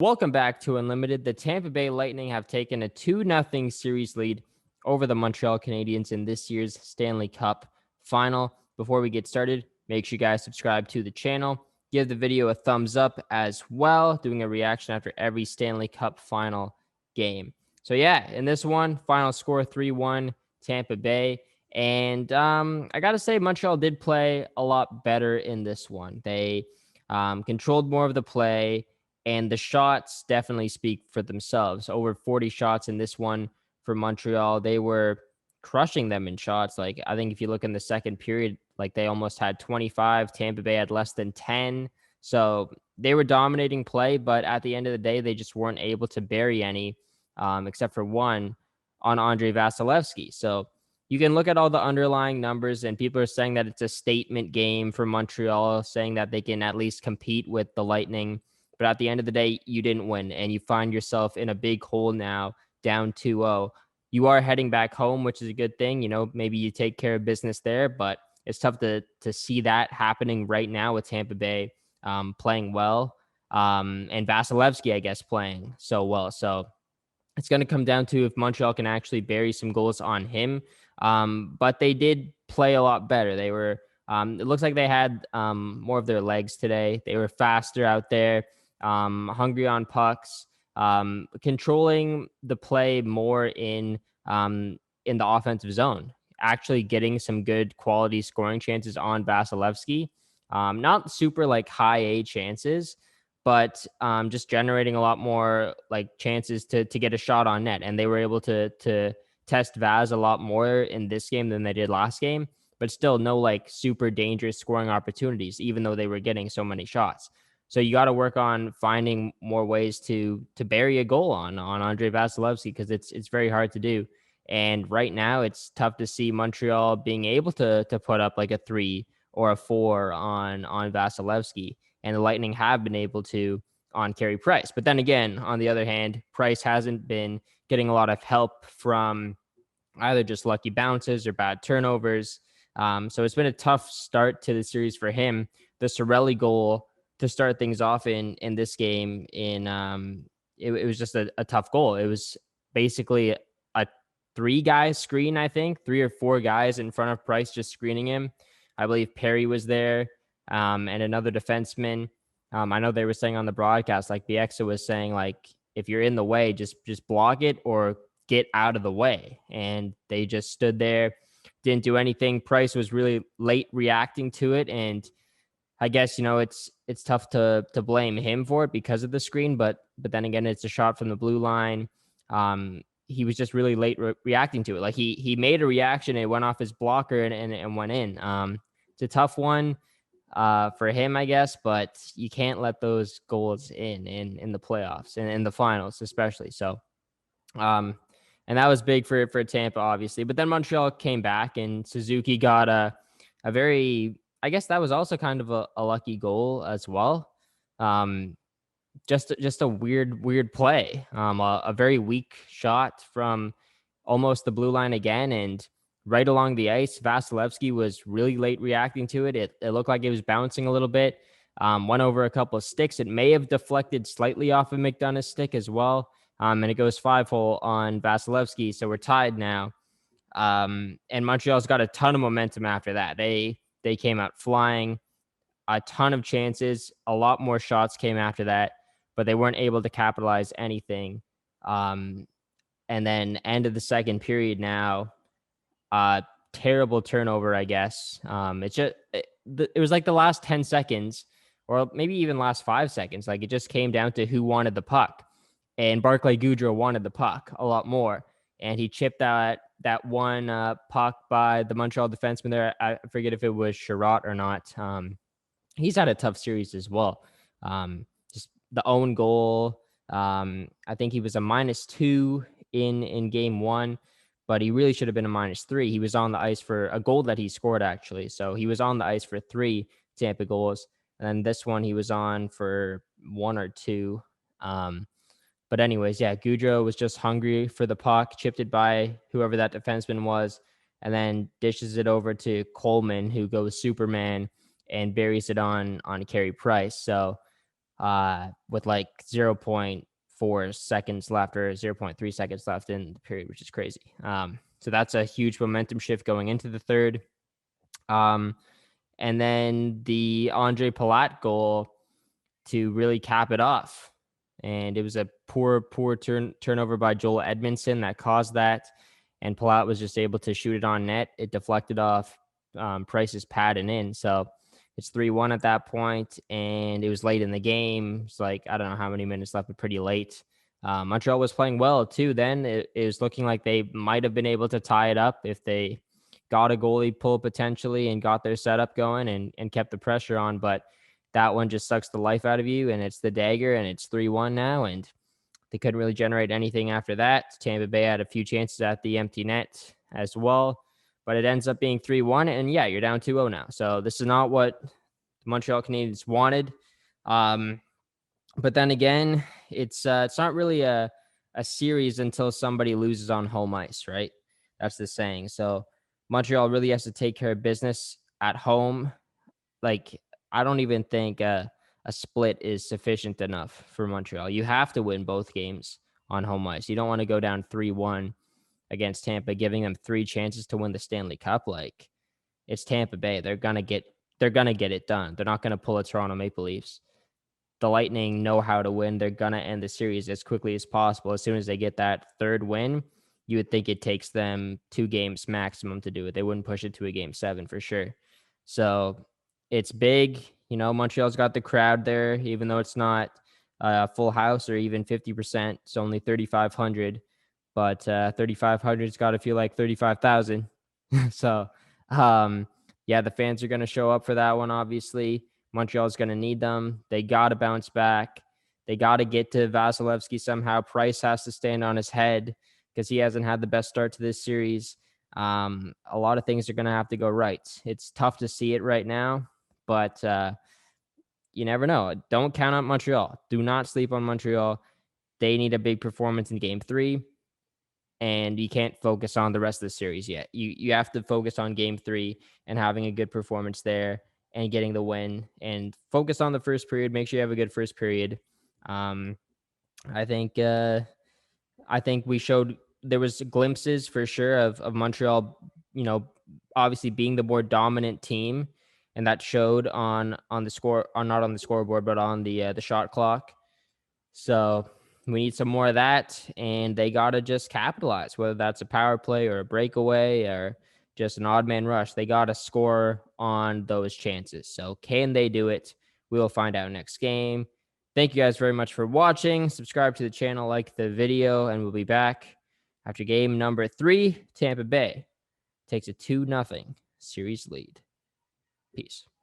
Welcome back to Unlimited. The Tampa Bay Lightning have taken a 2-0 series lead over the Montreal Canadiens in this year's Stanley Cup final. Before we get started, make sure you guys subscribe to the channel. Give the video a thumbs up as well, doing a reaction after every Stanley Cup final game. So yeah, in this one, final score 3-1 Tampa Bay. And I got to say, Montreal did play a lot better in this one. They controlled more of the play. And the shots definitely speak for themselves. Over 40 shots in this one for Montreal. They were crushing them in shots. Like, I think if you look in the second period, like they almost had 25. Tampa Bay had less than 10. So they were dominating play, but at the end of the day, they just weren't able to bury any, except for one on Andrei Vasilevskiy. So you can look at all the underlying numbers, and people are saying that it's a statement game for Montreal, saying that they can at least compete with the Lightning. But at the end of the day, you didn't win, and you find yourself in a big hole now, down 2-0. You are heading back home, which is a good thing. You know, maybe you take care of business there, but it's tough to see that happening right now with Tampa Bay playing well, and Vasilevskiy, I guess, playing so well. So it's going to come down to if Montreal can actually bury some goals on him. But they did play a lot better. They were, it looks like they had more of their legs today. They were faster out there. Hungry on pucks, controlling the play more in the offensive zone, actually getting some good quality scoring chances on Vasilevskiy. Not super like high A chances, but just generating a lot more like chances to get a shot on net. And they were able to test Vaz a lot more in this game than they did last game, but still no like super dangerous scoring opportunities, even though they were getting so many shots. So you got to work on finding more ways to bury a goal on Andrei Vasilevskiy, because it's very hard to do. And right now it's tough to see Montreal being able to put up like a 3 or a 4 on Vasilevskiy. And the Lightning have been able to on Carey Price. But then again, on the other hand, Price hasn't been getting a lot of help from either just lucky bounces or bad turnovers. So it's been a tough start to the series for him. The Sorelli goal to start things off in this game, it was just a tough goal. It was basically a 3-guy screen, I think 3 or 4 guys in front of Price just screening him. I believe Perry was there, and another defenseman. I know they were saying on the broadcast, like Bieksa was saying, like, if you're in the way, just block it or get out of the way. And they just stood there, didn't do anything. Price was really late reacting to it, and I guess, you know, it's tough to blame him for it because of the screen, but then again, it's a shot from the blue line. He was just really late reacting to it. Like he made a reaction, it went off his blocker and went in. It's a tough one for him, I guess, but you can't let those goals in the playoffs and in the finals, especially. So, and that was big for Tampa, obviously. But then Montreal came back, and Suzuki got a very, I guess that was also kind of a lucky goal as well. Just a weird play. A very weak shot from almost the blue line again, and right along the ice. Vasilevskiy was really late reacting to it. It looked like it was bouncing a little bit. Went over a couple of sticks. It may have deflected slightly off of McDonough's stick as well. And it goes 5-hole on Vasilevskiy. So we're tied now. And Montreal's got a ton of momentum after that. They came out flying, a ton of chances, a lot more shots came after that, but they weren't able to capitalize anything. And then end of the second period now, terrible turnover, I guess. It was like the last 10 seconds, or maybe even last 5 seconds. Like it just came down to who wanted the puck. And Barclay Goodrow wanted the puck a lot more. And he chipped that one puck by the Montreal defenseman there. I forget if it was Sherratt or not. He's had a tough series as well. Just the own goal. I think he was a -2 in game 1, but he really should have been a -3. He was on the ice for a goal that he scored, actually. So he was on the ice for 3 Tampa goals. And then this one, he was on for 1 or 2. But anyways, yeah, Goudreau was just hungry for the puck, chipped it by whoever that defenseman was, and then dishes it over to Coleman, who goes Superman and buries it on Carey Price. So with like 0.4 seconds left or 0.3 seconds left in the period, which is crazy. So that's a huge momentum shift going into the third. And then the Andrei Palat goal to really cap it off. And it was a poor turnover by Joel Edmondson that caused that. And Palat was just able to shoot it on net. It deflected off Price's pad and in. So it's 3-1 at that point, and it was late in the game. It's like, I don't know how many minutes left, but pretty late. Montreal was playing well too. Then it was looking like they might have been able to tie it up if they got a goalie pull potentially and got their setup going and kept the pressure on. But that one just sucks the life out of you, and it's the dagger, and it's 3-1 now, and they couldn't really generate anything after that. Tampa Bay had a few chances at the empty net as well, but it ends up being 3-1, and yeah, you're down 2-0 now. So this is not what the Montreal Canadiens wanted. But then again, it's not really a series until somebody loses on home ice, right? That's the saying. So Montreal really has to take care of business at home. Like, I don't even think a split is sufficient enough for Montreal. You have to win both games on home ice. You don't want to go down 3-1 against Tampa, giving them 3 chances to win the Stanley Cup. Like, it's Tampa Bay. They're gonna get it done. They're not gonna pull a Toronto Maple Leafs. The Lightning know how to win. They're gonna end the series as quickly as possible. As soon as they get that third win, you would think it takes them 2 games maximum to do it. They wouldn't push it to a game 7 for sure. So it's big. Montreal's got the crowd there, even though it's not a full house or even 50%. It's only 3,500, but 3,500's got to feel like 35,000. So, yeah, the fans are going to show up for that one, obviously. Montreal's going to need them. They got to bounce back. They got to get to Vasilevskiy somehow. Price has to stand on his head because he hasn't had the best start to this series. A lot of things are going to have to go right. It's tough to see it right now, but you never know. Don't count on Montreal. Do not sleep on Montreal. They need a big performance in game 3, and you can't focus on the rest of the series yet. You have to focus on game 3 and having a good performance there and getting the win, and focus on the first period. Make sure you have a good first period. I think we showed there was glimpses for sure of Montreal, obviously being the more dominant team, and that showed on the score, not on the scoreboard, but on the shot clock. So we need some more of that, and they got to just capitalize, whether that's a power play or a breakaway or just an odd man rush. They got to score on those chances. So can they do it? We will find out next game. Thank you guys very much for watching. Subscribe to the channel, like the video, and we'll be back after game number 3. Tampa Bay takes a 2-0 series lead. Peace.